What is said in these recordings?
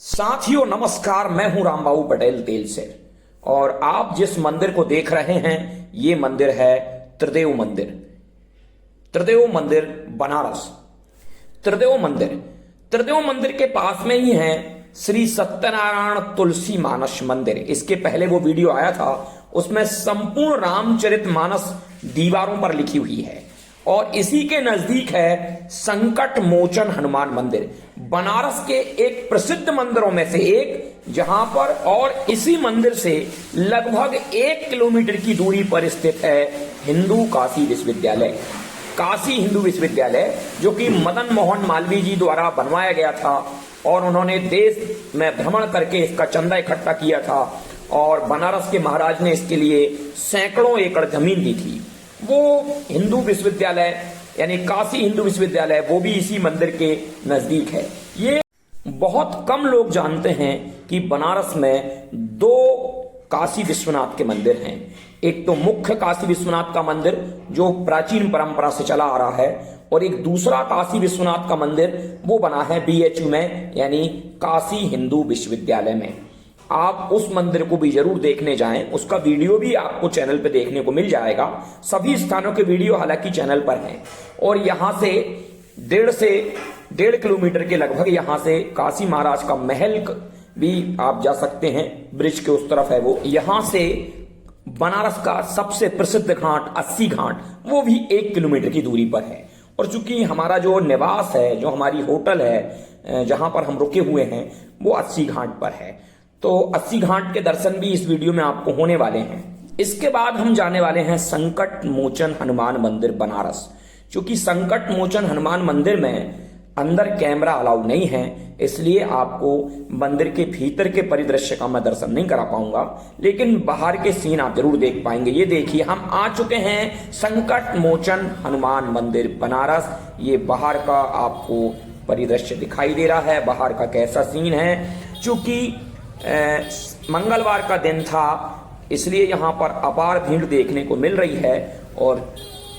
साथियों नमस्कार, मैं हूं रामबाबू पटेल तेल से। और आप जिस मंदिर को देख रहे हैं ये मंदिर है त्रिदेव मंदिर। त्रिदेव मंदिर बनारस। त्रिदेव मंदिर के पास में ही है श्री सत्यनारायण तुलसी मानस मंदिर। इसके पहले वो वीडियो आया था, उसमें संपूर्ण रामचरितमानस दीवारों पर लिखी हुई है। और इसी के नजदीक है संकट मोचन हनुमान मंदिर, बनारस के एक प्रसिद्ध मंदिरों में से एक, जहां पर और इसी मंदिर से लगभग 1 किलोमीटर की दूरी पर स्थित है हिंदू काशी विश्वविद्यालय। काशी हिंदू विश्वविद्यालय जो कि मदन मोहन मालवीय जी द्वारा बनवाया गया था और उन्होंने देश में भ्रमण करके इसका चंदा इकट्ठा किया था और बनारस के महाराज ने इसके लिए सैकड़ों एकड़ जमीन दी थी। वो हिंदू विश्वविद्यालय यानी काशी हिंदू विश्वविद्यालय वो भी इसी मंदिर के नजदीक है। ये बहुत कम लोग जानते हैं कि बनारस में 2 काशी विश्वनाथ के मंदिर हैं। एक तो मुख्य काशी विश्वनाथ का मंदिर जो प्राचीन परंपरा से चला आ रहा है, और एक दूसरा काशी विश्वनाथ का मंदिर वो बना है BHU में यानी काशी हिंदू विश्वविद्यालय में। आप उस मंदिर को भी जरूर देखने जाएं, उसका वीडियो भी आपको चैनल पे देखने को मिल जाएगा। सभी स्थानों के वीडियो हालांकि चैनल पर हैं। और यहां से 1.5 किलोमीटर के लगभग यहां से काशी महाराज का महल भी आप जा सकते हैं, ब्रिज के उस तरफ है वो। यहां से बनारस का सबसे प्रसिद्ध घाट 80 घाट वो भी 1 किलोमीटर की दूरी पर है। और चूंकि हमारा जो निवास है, जो हमारी होटल है जहां पर हम रुके हुए हैं, वो 80 घाट पर है, तो 80 घाट के दर्शन भी इस वीडियो में आपको होने वाले हैं। इसके बाद हम जाने वाले हैं संकट मोचन हनुमान मंदिर बनारस। क्योंकि संकट मोचन हनुमान मंदिर में अंदर कैमरा अलाउ नहीं है, इसलिए आपको मंदिर के भीतर के परिदृश्य का मैं दर्शन नहीं करा पाऊंगा, लेकिन बाहर के सीन आप जरूर देख पाएंगे। ये देखिए, हम आ चुके हैं संकट मोचन हनुमान मंदिर बनारस। ये बाहर का आपको परिदृश्य दिखाई दे रहा है, बाहर का कैसा सीन है। चूंकि मंगलवार का दिन था, इसलिए यहाँ पर अपार भीड़ देखने को मिल रही है। और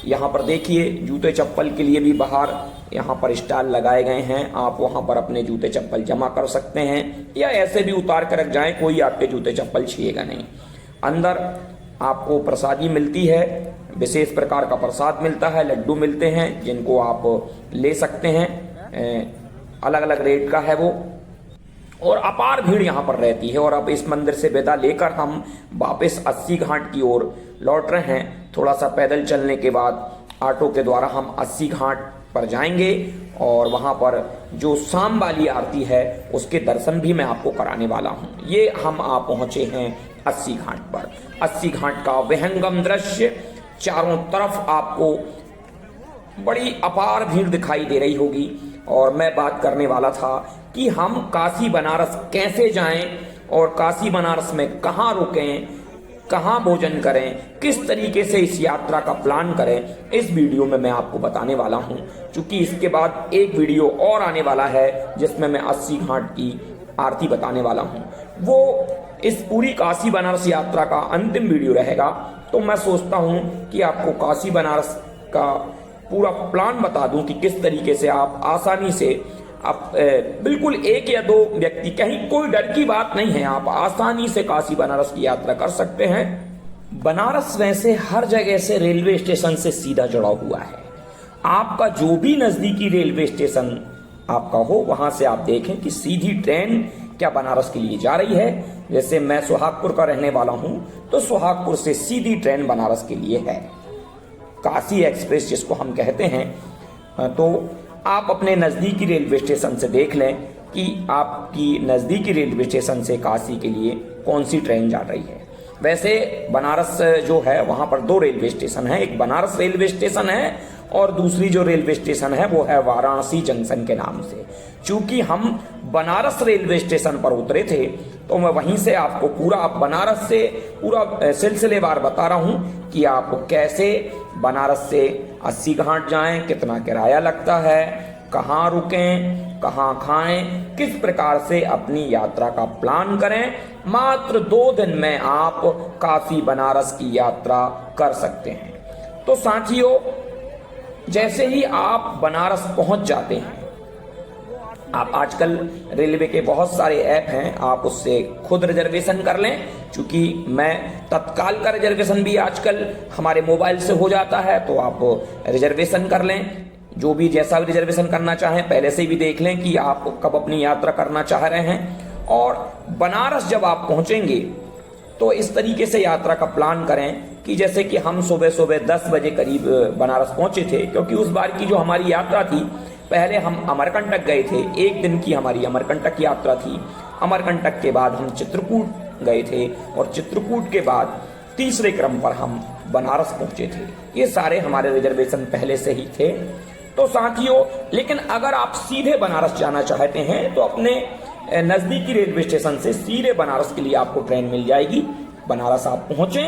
यहाँ पर देखिए, जूते चप्पल के लिए भी बाहर यहाँ पर स्टॉल लगाए गए हैं। आप वहाँ पर अपने जूते चप्पल जमा कर सकते हैं या ऐसे भी उतार कर रख जाएं, कोई आपके जूते चप्पल छीएगा नहीं। अंदर आपको प्रसादी मिलती है, विशेष प्रकार का प्रसाद मिलता है, लड्डू मिलते हैं जिनको आप ले सकते हैं, अलग अलग रेट का है वो। और अपार भीड़ यहाँ पर रहती है। और अब इस मंदिर से विदा लेकर हम वापस 80 घाट की ओर लौट रहे हैं। थोड़ा सा पैदल चलने के बाद ऑटो के द्वारा हम 80 घाट पर जाएंगे और वहाँ पर जो शाम वाली आरती है उसके दर्शन भी मैं आपको कराने वाला हूँ। ये हम आप पहुँचे हैं 80 घाट पर। 80 घाट का विहंगम दृश्य, चारों तरफ आपको बड़ी अपार भीड़ दिखाई दे रही होगी। और मैं बात करने वाला था कि हम काशी बनारस कैसे जाएं और काशी बनारस में कहाँ रुकें, कहाँ भोजन करें, किस तरीके से इस यात्रा का प्लान करें, इस वीडियो में मैं आपको बताने वाला हूं। क्योंकि इसके बाद एक वीडियो और आने वाला है जिसमें मैं 80 घाट की आरती बताने वाला हूं। वो इस पूरी काशी बनारस यात्रा का अंतिम वीडियो रहेगा। तो मैं सोचता हूं कि आपको काशी बनारस का पूरा प्लान बता दूं कि किस तरीके से आप आसानी से आप बिल्कुल 1 या 2 व्यक्ति, कहीं कोई डर की बात नहीं है, आप आसानी से काशी बनारस की यात्रा कर सकते हैं। बनारस वैसे हर जगह से रेलवे स्टेशन से सीधा जुड़ा हुआ है। आपका जो भी नजदीकी रेलवे स्टेशन आपका हो, वहां से आप देखें कि सीधी ट्रेन क्या बनारस के लिए जा रही है। जैसे मैं सुहागपुर का रहने वाला हूं, तो सुहागपुर से सीधी ट्रेन बनारस के लिए है, काशी एक्सप्रेस जिसको हम कहते हैं। तो आप अपने नज़दीकी रेलवे स्टेशन से देख लें कि आपकी नज़दीकी रेलवे स्टेशन से काशी के लिए कौन सी ट्रेन जा रही है। वैसे बनारस जो है वहाँ पर 2 रेलवे स्टेशन है, एक बनारस रेलवे स्टेशन है और दूसरी जो रेलवे स्टेशन है वो है वाराणसी जंक्शन के नाम से। चूंकि हम बनारस रेलवे स्टेशन पर उतरे थे तो मैं वहीं से आपको पूरा बनारस से पूरा सिलसिलेवार बता रहा हूँ कि आप कैसे बनारस से 80 घाट जाएं, कितना किराया लगता है, कहाँ रुकें, कहाँ खाएं, किस प्रकार से अपनी यात्रा का प्लान करें। मात्र 2 दिन में आप काशी बनारस की यात्रा कर सकते हैं। तो साथियों, जैसे ही आप बनारस पहुंच जाते हैं, आप आजकल रेलवे के बहुत सारे ऐप हैं, आप उससे खुद रिजर्वेशन कर लें। चूंकि मैं तत्काल का रिजर्वेशन भी आजकल हमारे मोबाइल से हो जाता है, तो आप रिजर्वेशन कर लें। जो भी जैसा भी रिजर्वेशन करना चाहें पहले से भी देख लें कि आप कब अपनी यात्रा करना चाह रहे हैं। और बनारस जब आप पहुंचेंगे तो इस तरीके से यात्रा का प्लान करें कि जैसे कि हम सुबह सुबह 10 बजे करीब बनारस पहुंचे थे, क्योंकि उस बार की जो हमारी यात्रा थी, पहले हम अमरकंटक गए थे, एक दिन की हमारी अमरकंटक यात्रा थी। अमरकंटक के बाद हम चित्रकूट गए थे और चित्रकूट के बाद तीसरे क्रम पर हम बनारस पहुंचे थे। ये सारे हमारे रिजर्वेशन पहले से ही थे। तो साथियों, लेकिन अगर आप सीधे बनारस जाना चाहते हैं तो अपने नजदीकी रेलवे स्टेशन से सीधे बनारस के लिए आपको ट्रेन मिल जाएगी। बनारस आप पहुंचे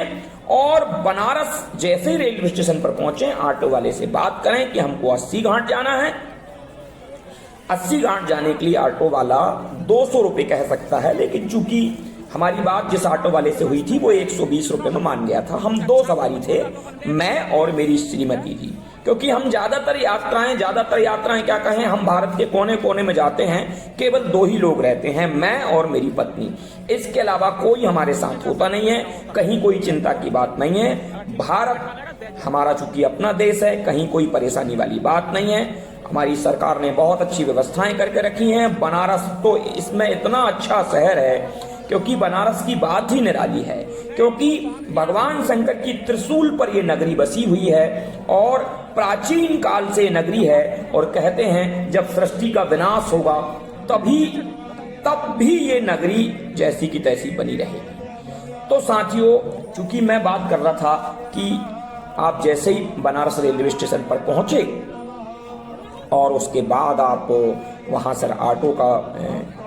और बनारस जैसे ही रेलवे स्टेशन पर पहुंचे, ऑटो वाले से बात करें कि हमको 80 घाट जाना है। 80 घाट जाने के लिए ऑटो वाला 200 रुपये कह सकता है, लेकिन चूंकि हमारी बात जिस ऑटो वाले से हुई थी वो 120 रुपये में मान गया था। हम 2 सवारी थे, मैं और मेरी श्रीमती जी, क्योंकि हम ज्यादातर यात्राएं क्या कहें, हम भारत के कोने कोने में जाते हैं, केवल 2 ही लोग रहते हैं, मैं और मेरी पत्नी। इसके अलावा कोई हमारे साथ होता नहीं है, कहीं कोई चिंता की बात नहीं है। भारत हमारा चूंकि अपना देश है, कहीं कोई परेशानी वाली बात नहीं है। हमारी सरकार ने बहुत अच्छी व्यवस्थाएं करके रखी हैं। बनारस तो इसमें इतना अच्छा शहर है क्योंकि बनारस की बात ही निराली है, क्योंकि भगवान शंकर की त्रिशूल पर यह नगरी बसी हुई है और प्राचीन काल से नगरी है। और कहते हैं जब सृष्टि का विनाश होगा तब भी ये नगरी जैसी की तैसी बनी रहेगी। तो साथियों, चूंकि मैं बात कर रहा था कि आप जैसे ही बनारस रेलवे स्टेशन पर पहुंचे और उसके बाद आप वहां से ऑटो का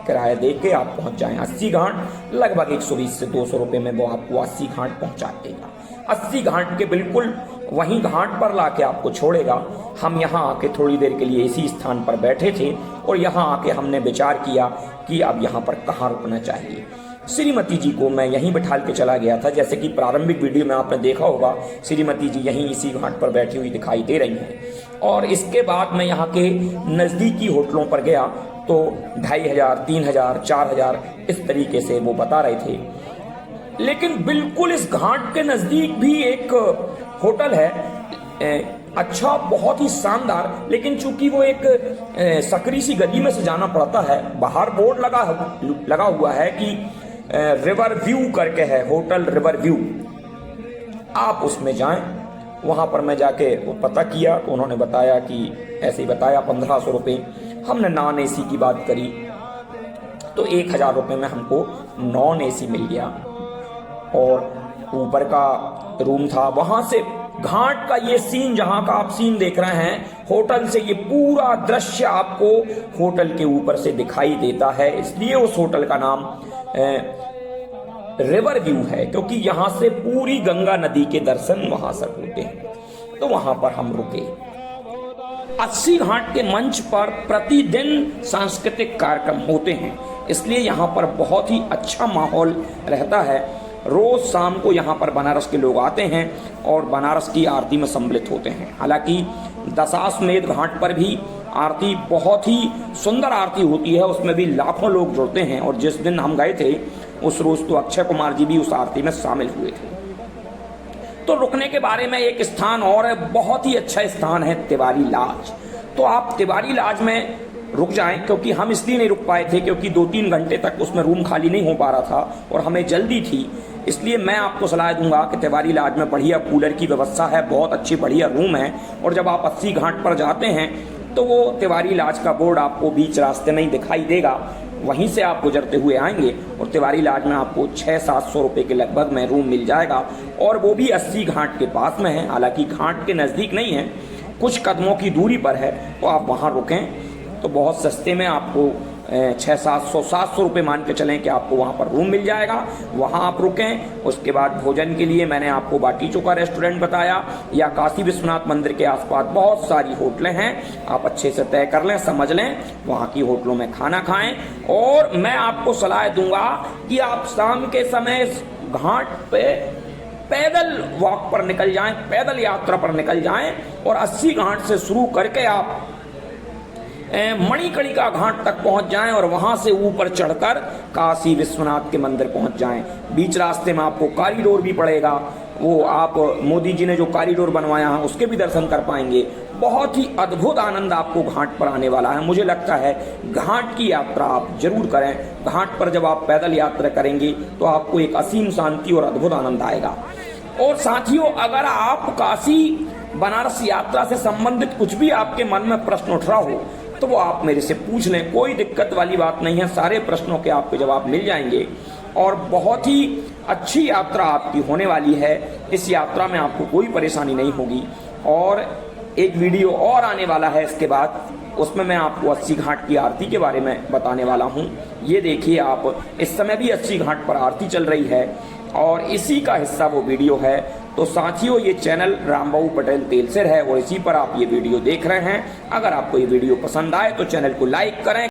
किराया दे के आप पहुंच जाएं 80 घाट। लगभग 120 से 200 रुपये में वो आपको 80 घाट पहुंचा देगा। 80 घाट के बिल्कुल वहीं घाट पर लाके आपको छोड़ेगा। हम यहाँ आके थोड़ी देर के लिए इसी स्थान पर बैठे थे और यहाँ आके हमने विचार किया कि अब यहाँ पर कहाँ रुकना चाहिए। श्रीमती जी को मैं यहीं बिठाल के चला गया था। जैसे कि प्रारंभिक वीडियो में आपने देखा होगा, श्रीमती जी यहीं इसी घाट पर बैठी हुई दिखाई दे रही हैं। और इसके बाद मैं यहाँ के नज़दीकी होटलों पर गया तो 2500, 3000, 4000 इस तरीके से वो बता रहे थे। लेकिन बिल्कुल इस घाट के नज़दीक भी एक होटल है, अच्छा, बहुत ही शानदार, लेकिन चूंकि वो एक सकरी सी गली में से जाना पड़ता है। बाहर बोर्ड लगा हुआ है कि रिवर व्यू करके है, होटल रिवर व्यू, आप उसमें जाएं। वहां पर मैं जाके वो पता किया तो उन्होंने बताया कि ऐसे ही बताया 1500 रुपये। हमने नॉन एसी की बात करी तो 1000 रुपये में हमको नॉन एसी मिल गया और ऊपर का रूम था। वहां से घाट का ये सीन, जहां का आप सीन देख रहे हैं, होटल से ये पूरा दृश्य आपको होटल के ऊपर से दिखाई देता है। इसलिए उस होटल का नाम रिवर व्यू है, क्योंकि यहां से पूरी गंगा नदी के दर्शन वहां से होते हैं। तो वहां पर हम रुके। 80 घाट के मंच पर प्रतिदिन सांस्कृतिक कार्यक्रम होते हैं, इसलिए यहाँ पर बहुत ही अच्छा माहौल रहता है। रोज शाम को यहाँ पर बनारस के लोग आते हैं और बनारस की आरती में सम्मिलित होते हैं। हालांकि दशाश्वमेध घाट पर भी आरती बहुत ही सुंदर आरती होती है, उसमें भी लाखों लोग जुड़ते हैं। और जिस दिन हम गए थे उस रोज तो अक्षय कुमार जी भी उस आरती में शामिल हुए थे। तो रुकने के बारे में एक स्थान और है, बहुत ही अच्छा स्थान है तिवारी लॉज। तो आप तिवारी लॉज में रुक जाएं, क्योंकि हम इसलिए नहीं रुक पाए थे क्योंकि 2-3 घंटे तक उसमें रूम खाली नहीं हो पा रहा था और हमें जल्दी थी। इसलिए मैं आपको सलाह दूंगा कि तिवारी लॉज में बढ़िया कूलर की व्यवस्था है, बहुत अच्छी बढ़िया रूम है। और जब आप 80 घाट पर जाते हैं तो वो तिवारी लॉज का बोर्ड आपको बीच रास्ते में ही दिखाई देगा, वहीं से आप गुजरते हुए आएंगे और तिवारी लॉज में आपको 600-700 रुपये के लगभग में रूम मिल जाएगा। और वो भी 80 घाट के पास में है, हालांकि घाट के नज़दीक नहीं है, कुछ कदमों की दूरी पर है। तो आप वहाँ रुकें तो बहुत सस्ते में आपको 600-700 रुपये मान के चलें कि आपको वहाँ पर रूम मिल जाएगा। वहाँ आप रुकें। उसके बाद भोजन के लिए मैंने आपको बाटी चोखा रेस्टोरेंट बताया, या काशी विश्वनाथ मंदिर के आसपास बहुत सारी होटलें हैं, आप अच्छे से तय कर लें, समझ लें, वहाँ की होटलों में खाना खाएं। और मैं आपको सलाह दूंगा कि आप शाम के समय घाट पे पैदल वॉक पर निकल जाएं, पैदल यात्रा पर निकल जाएं और 80 घाट से शुरू करके आप मणिकर्णिका घाट तक पहुंच जाएं और वहां से ऊपर चढ़कर काशी विश्वनाथ के मंदिर पहुंच जाएं। बीच रास्ते में आपको कॉरिडोर भी पड़ेगा, वो आप मोदी जी ने जो कॉरिडोर बनवाया है उसके भी दर्शन कर पाएंगे। बहुत ही अद्भुत आनंद आपको घाट पर आने वाला है। मुझे लगता है घाट की यात्रा आप जरूर करें। घाट पर जब आप पैदल यात्रा करेंगे तो आपको एक असीम शांति और अद्भुत आनंद आएगा। और साथियों, अगर आप काशी बनारस यात्रा से संबंधित कुछ भी आपके मन में प्रश्न उठ रहा हो तो वो आप मेरे से पूछ लें, कोई दिक्कत वाली बात नहीं है। सारे प्रश्नों के आपको जवाब मिल जाएंगे और बहुत ही अच्छी यात्रा आपकी होने वाली है। इस यात्रा में आपको कोई परेशानी नहीं होगी। और एक वीडियो और आने वाला है इसके बाद, उसमें मैं आपको 80 घाट की आरती के बारे में बताने वाला हूँ। ये देखिए आप, इस समय भी 80 घाट पर आरती चल रही है और इसी का हिस्सा वो वीडियो है। तो साथियों, ये चैनल रामबाबू पटेल तेलसिर है और इसी पर आप ये वीडियो देख रहे हैं। अगर आपको ये वीडियो पसंद आए तो चैनल को लाइक करें।